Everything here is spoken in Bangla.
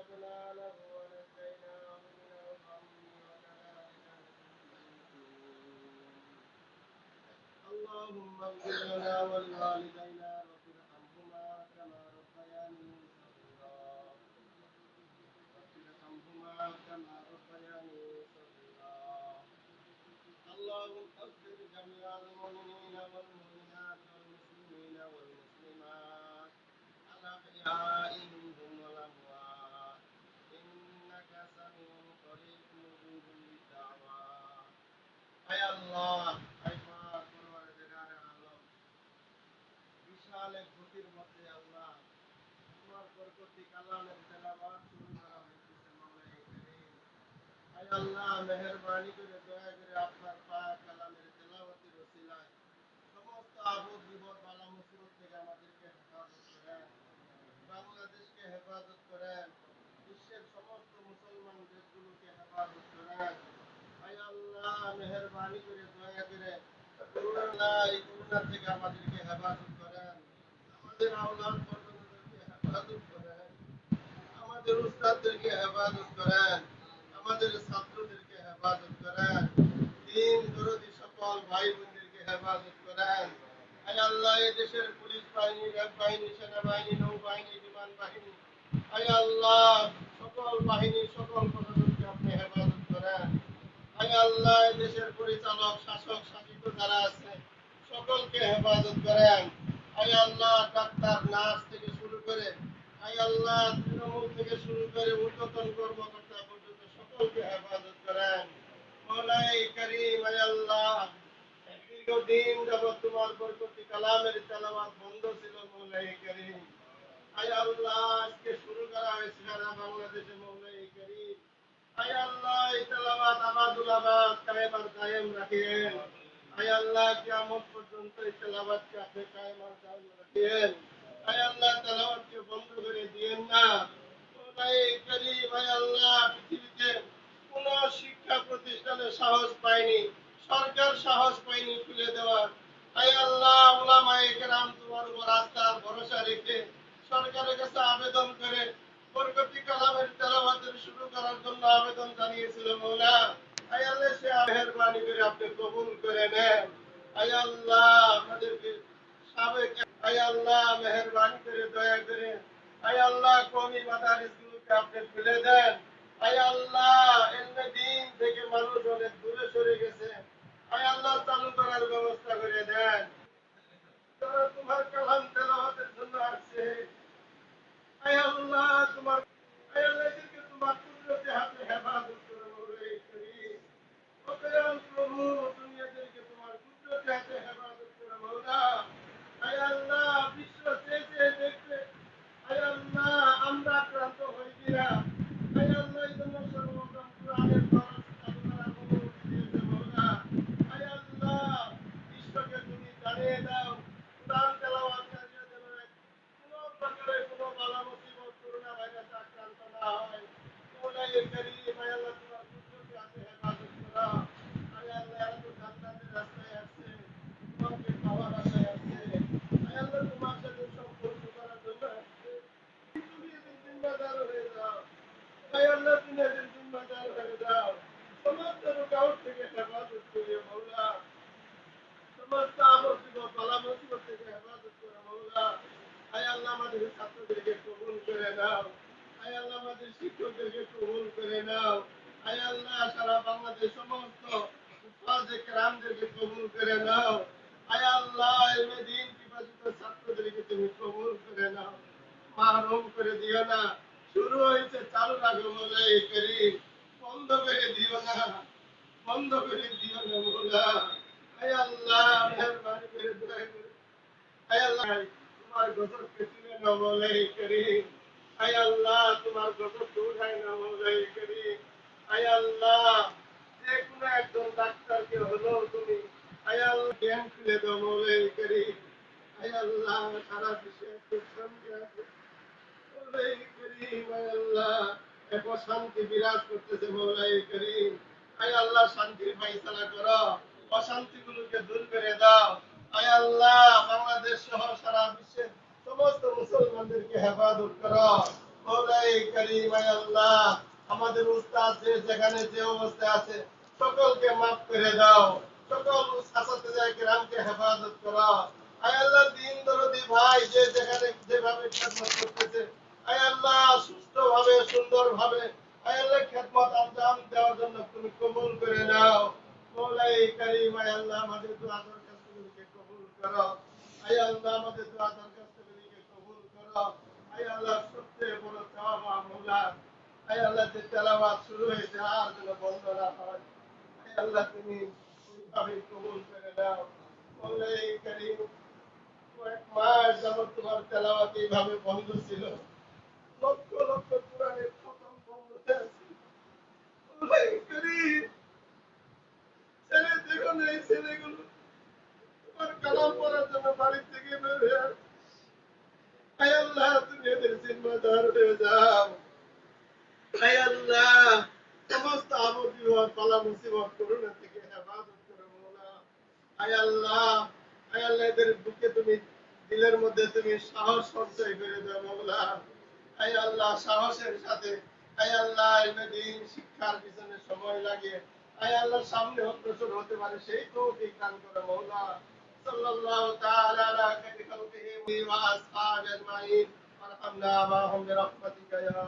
واستجبنا له ونجيناه من الغم وكذلك ننجي المؤمنين. اللهم اغفر لنا ولوالدينا رب ارحمهما كما ربياني صغيرا. رب ارحمهما كما ربياني صغيرا. اللهم اغفر جميع المؤمنين والمؤمنات والمسلمين والمسلمات الأحياء منهم والأموات إنك سميع قريب مجيب للدعوات. أي الله أي পাক পরওয়ারদিগারে আলম, বিশাল এক গতির মধ্যে আল্লাহ তোমার বরকতি কালামের তেলাওয়াত শুরু করা হয়েছে মাওলানা করিম। আয় আল্লাহ মেহেরবানি করে দয়া করে আপনার পাক কালামের তেলাওয়াতের ওসিলায় সমস্ত আবদ বিপদ বালা মুসিবত থেকে আমাদেরকে হেফাজত করেন, বাংলাদেশকে হেফাজত করেন, বিশ্বের সমস্ত মুসলমান দেশগুলোকে হেফাজত করেন। আয় আল্লাহ মেহেরবানি করে দয়া করে করোনা থেকে আমাদেরকে হেফাজত করেন, আমাদের আওলাদ ফরজনদেরকে হেফাজত করেন, আমাদের উস্তাদদেরকে হেফাজত করেন, আমাদের ছাত্রদেরকে হেফাজত করেন, দিন দরদি সকল ভাই বোনদেরকে হেফাজত করেন। আয় আল্লাহ এই দেশের পুলিশ বাহিনী, র্যাব বাহিনী, সেনাবাহিনী, নৌবাহিনী, বিমান বাহিনী, আয় আল্লাহ সকল বাহিনী সকল প্রশাসনকে আপনি হেফাজত করেন। আয় আল্লাহ এই দেশের পরিচালক শাসক শাসিত যারা আছে সকলকে হেফাজত করেন। আয় আল্লাহ ডাক্তার নার্স থেকে শুরু করে আয় আল্লাহ তৃণমূল থেকে শুরু করে ঊর্ধ্বতন কর্মকর্তা পর্যন্ত সকলকে হেফাজত করেন। মওলাই করিম আয় আল্লাহ দীর্ঘদিন যাবৎ তোমার বরকতি কালামের তেলাওয়াত বন্ধ ছিল মওলাই করিম। আয় আল্লাহ আজকে শুরু করা হয়েছে সারা বাংলাদেশে মওলাই করিম। আয় আল্লাহ এই তেলাওয়াত আবাদুল আবাদ কায়েম আর দায়েম রাখিয়েন। আয় আল্লাহ কিয়ামত পর্যন্ত এই তেলাওয়াতকে আপনি কায়েম আর দায়েম রাখিয়েন। আয় আল্লাহ তেলাওয়াতকে বন্ধ করে দিয়েন না। মওলাই করিম আয় আল্লাহ পৃথিবীতে কোন শিক্ষা প্রতিষ্ঠানে সাহস পায়নি, সরকার সাহস পায়নি খুলে দেওয়ার। আয় আল্লাহ উলামায়ে কেরাম তোমার উপর আস্থা ভরসা রেখে সরকারের কাছে আবেদন করে বরকতি কালামের তেলাওয়াতের শুরু করার জন্য আবেদন জানিয়েছিল মওলা। আয় আল্লাহ সে মেহেরবানি করে আপনি কবুল করে নেন। আয় আল্লাহ আমাদেরকে সাবেক আয় আল্লাহ মেহেরবানি করে দয়া করে আয় আল্লাহ কওমি মাদারিসগুলোকে আপনি খুলে দেন। আয় আল্লাহ ইলমে দ্বীন থেকে মানুষ অনেক দূরে সরে গেছে, আয় আল্লাহ চালু করার ব্যবস্থা করে দেন। যারা তোমার কালাম তেলাওয়াতের জন্য আসছে আয় আল্লাহ তোমার আয় আল্লাহ এদেরকে তোমার কুদরতি হাতে হেফাজত করে মওলাই করিম। ও দয়াল প্রভু তুমি এদেরকে তোমার কুদরতি হাতে হেফাজত করে মওলা। আয় আল্লাহ বিশ্ব চেয়ে দেখবে আয় আল্লাহ আমরা আক্রান্ত হই কিনা। আয় আল্লাহ এই জন্য সর্বপ্রথম কোরআনের দরস চালু করার অনুমতি দিয়েছে মওলা। আয় আল্লাহ বিশ্বকে তুমি জানিয়ে দাও কোরআন তেলাওয়াত কারিয়া যেন কোনো প্রকারে কোনো বালা মুসিবত করোনা ভাইরাসে আক্রান্ত না হয়। মওলাই করিম আয় আল্লাহ তোমার কুদরতি হাতে হেফাজত করো। আয় আল্লাহ এরা তো জান্নাতের রাস্তায় আসছে, তোমাকে পাওয়ার আশায় আসছে। আয় আল্লাহ তোমার সাথে সম্পর্ক করার জন্য আসছে। তুমি এদের জিম্মাদার হয়ে যাও। আয় আল্লাহ তুমি এদের জিম্মাদার হয়ে যাও। সমস্ত রুকাওয়াট থেকে হেফাজত করিও মওলা। সমস্ত আপদ বিপদ বালা মুসিবত থেকে হেফাজত করো মওলা। আয় আল্লাহ আমাদের ছাত্রদেরকে কবুল করে নাও। আয় আল্লাহ আমাদের শিক্ষকদেরকে কবুল করে নাও। আয় আল্লাহ সারা বাংলাদেশ সমস্ত উস্তাদে কেরামদেরকে কবুল করে নাও। আয় আল্লাহ ইলমে দ্বীন পিপাসিত ছাত্রদেরকে তুমি কবুল করে নাও, মাহরুম করে দিও না। শুরু হয়েছে চালু রাখো মওলাই করিম, বন্ধ করে দিও না, বন্ধ করে দিও না মওলা। আয় আল্লাহ মেহেরবানি করে দয়া করে আয় আল্লাহ তোমার গজবকে তুলে নাও মওলাই করিম। আয় আল্লাহ তোমার গজবকে উঠাই নাও মওলাই করিম। আয় আল্লাহ যে কোনো একজন ডাক্তারকে হলো তুমি আয় আল্লাহ জ্ঞান খুলে দাও মওলাই করিম। আয় আল্লাহ সারা বিশ্বে খুব শান্তি আছে মওলাই করিম। আয় আল্লাহ এক শান্তি বিরাজ করতেছে মওলাই করিম। আয় আল্লাহ শান্তির ফায়সালা করো, অশান্তিগুলোকে দূর করে দাও। আয় আল্লাহ বাংলাদেশ সহ সারা বিশ্বের সমস্ত মুসলমানদেরকে হেফাজত করো। মওলাই করিম আয় আল্লাহ আমাদের উস্তাদ যে যেখানে যে অবস্থায় আছে সকলকে মাফ করে দাও, সকল ছাত্রছাত্রীদের কিরামকে হেফাজত করো। আয় আল্লাহ দিন দরদি ভাই যে যেখানে যেভাবে খেদমত করতেছে আয় আল্লাহ সুস্থভাবে সুন্দরভাবে আয় আল্লাহ খেদমত আঞ্জাম দেওয়ার জন্য তুমি কবুল করে নাও। মওলাই করিম আয় আল্লাহ আমাদের দোয়া দরখাস্তগুলিকে কবুল করো। আয় আল্লাহ আমাদের দোয়া দরখাস্তগুলিকে কবুল করো। আয় আল্লাহ সবচেয়ে বড় চাওয়া মওলা আয় আল্লাহ যে তেলাওয়াত শুরু হয়েছে আর যেন বন্ধ না হয়। আয় আল্লাহ তুমি ওইভাবে কবুল করে নাও। মওলাই করিম কয়েক মাস যাবত তোমার তেলাওয়াত এইভাবে বন্ধ ছিল, লক্ষ লক্ষ কোরআনের খতম বন্ধ হয়ে আছে। মওলাই করিম ছেলে দেখো না এই ছেলেগুলো তোমার কালাম পড়ার জন্য বাড়ি থেকে বের হয়ে আসে। আয় আল্লাহ তুমি এদের জিম্মাদার হয়ে যাও। আয় আল্লাহ সমস্ত আপদ বিপদ বালা মুসিবত করোনা থেকে হেফাজত করে মওলা। আয় আল্লাহ আয় আল্লাহ এদের বুকে তুমি দিলের মধ্যে তুমি সাহস সঞ্চয় করে দাও মওলা। আয় আল্লাহ সাহসের সাথে আয় আল্লাহ ইলমে দ্বীন শিক্ষার পিছনে সময় লাগে আয় আল্লাহ সামনে অগ্রসর হতে পারে সেই তৌফিক দান করো মওলা। সাল্লাল্লাহু তাআলা আলা খায়রি খালকিহি ওয়া আসহাবিহি আজমাইন ওয়ারহামনা মা'হুম বিরহমাতিকা ইয়া